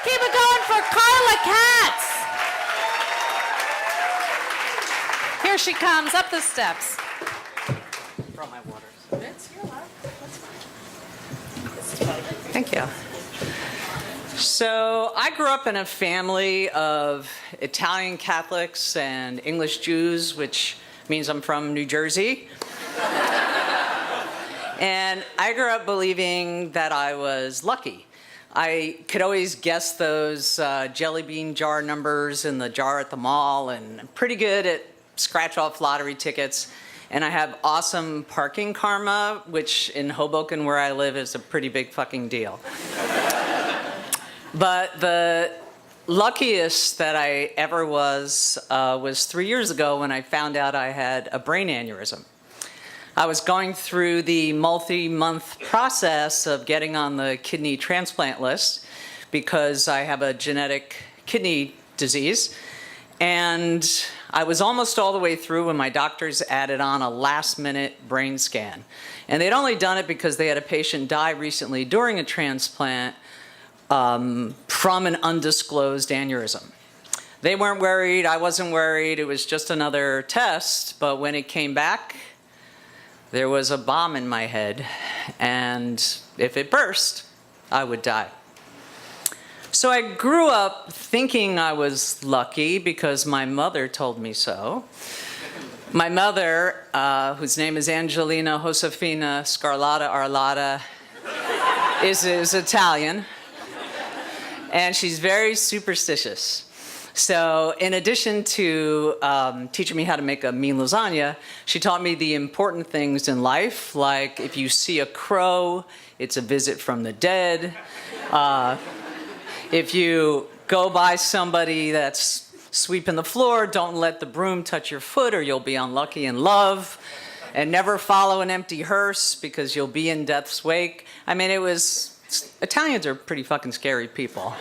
Keep it going for Carla Katz. Here she comes up the steps. Brought my water. Thank you. So I grew up in a family of Italian Catholics and English Jews, which means I'm from New Jersey. And I grew up believing that I was lucky. I could always guess those jelly bean jar numbers in the jar at the mall, and I'm pretty good at scratch-off lottery tickets. And I have awesome parking karma, which in Hoboken, where I live, is a pretty big fucking deal. But the luckiest that I ever was 3 years ago when I found out I had a brain aneurysm. I was going through the multi-month process of getting on the kidney transplant list because I have a genetic kidney disease. And I was almost all the way through when my doctors added on a last-minute brain scan. And they'd only done it because they had a patient die recently during a transplant from an undisclosed aneurysm. They weren't worried, I wasn't worried, it was just another test, but when it came back, there was a bomb in my head, and if it burst, I would die. So I grew up thinking I was lucky because my mother told me so. My mother, whose name is Angelina Josefina Scarlata Arlata, is Italian, and she's very superstitious. So in addition to teaching me how to make a mean lasagna, she taught me the important things in life, like if you see a crow, it's a visit from the dead. If you go by somebody that's sweeping the floor, don't let the broom touch your foot or you'll be unlucky in love. And never follow an empty hearse because you'll be in death's wake. I mean, Italians are pretty fucking scary people.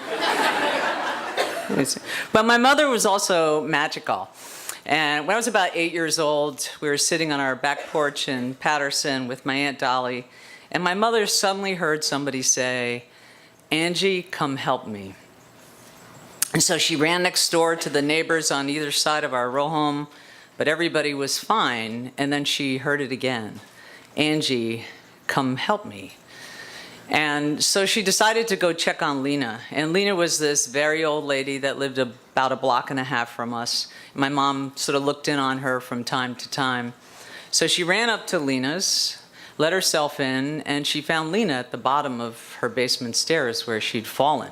But my mother was also magical. And when I was about 8 years old, we were sitting on our back porch in Patterson with my Aunt Dolly, and my mother suddenly heard somebody say, "Angie, come help me." And so she ran next door to the neighbors on either side of our row home, but everybody was fine, and then she heard it again. "Angie, come help me." And so she decided to go check on Lena. And Lena was this very old lady that lived about a block and a half from us. My mom sort of looked in on her from time to time. So she ran up to Lena's, let herself in, and she found Lena at the bottom of her basement stairs where she'd fallen.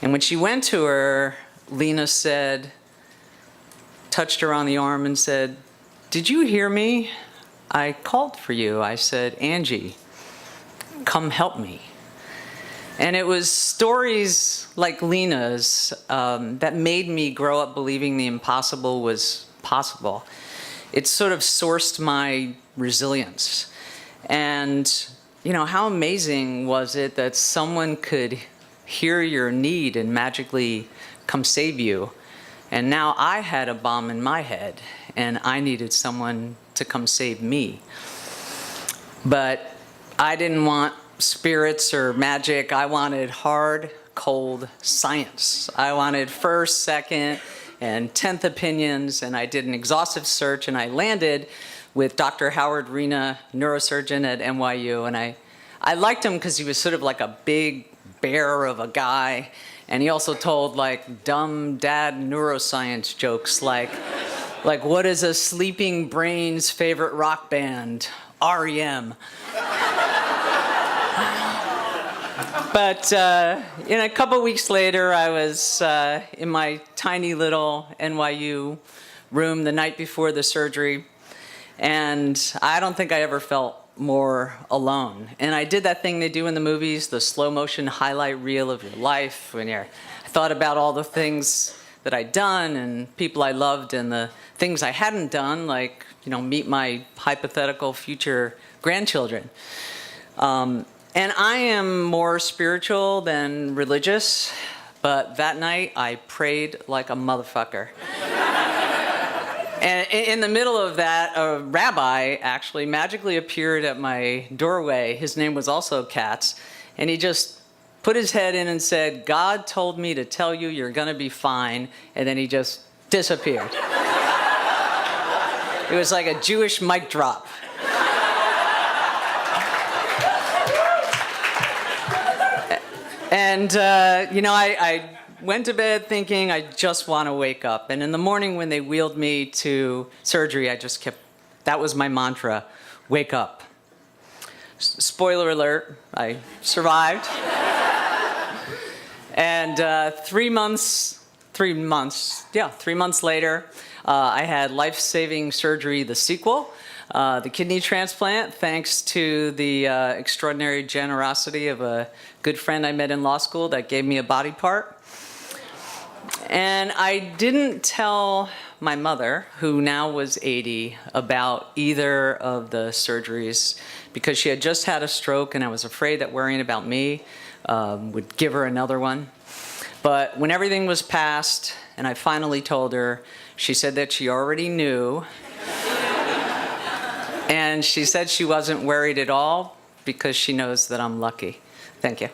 And when she went to her, Lena touched her on the arm and said, "Did you hear me? I called for you. I said, Angie, come help me." And it was stories like Lena's that made me grow up believing the impossible was possible. It sort of sourced my resilience. And, you know, how amazing was it that someone could hear your need and magically come save you? And now I had a bomb in my head, and I needed someone to come save me. But I didn't want spirits or magic. I wanted hard, cold science. I wanted first, second, and 10th opinions, and I did an exhaustive search, and I landed with Dr. Howard Rena, neurosurgeon at NYU, and I liked him because he was sort of like a big bear of a guy, and he also told like dumb dad neuroscience jokes like what is a sleeping brain's favorite rock band? REM. But a couple weeks later, I was in my tiny little NYU room the night before the surgery, and I don't think I ever felt more alone. And I did that thing they do in the movies, the slow motion highlight reel of your life, when I thought about all the things that I'd done and people I loved and the things I hadn't done, like, meet my hypothetical future grandchildren. And I am more spiritual than religious, but that night I prayed like a motherfucker. And in the middle of that, a rabbi actually magically appeared at my doorway. His name was also Katz, and he just put his head in and said, "God told me to tell you you're going to be fine," and then he just disappeared. It was like a Jewish mic drop. And, I went to bed thinking I just want to wake up. And in the morning when they wheeled me to surgery, that was my mantra, wake up. Spoiler alert, I survived. And 3 months later, I had life-saving surgery, the sequel, the kidney transplant, thanks to the extraordinary generosity of a good friend I met in law school that gave me a body part. And I didn't tell my mother, who now was 80, about either of the surgeries because she had just had a stroke and I was afraid that worrying about me would give her another one. But when everything was passed and I finally told her, she said that she already knew. And she said she wasn't worried at all because she knows that I'm lucky. Thank you.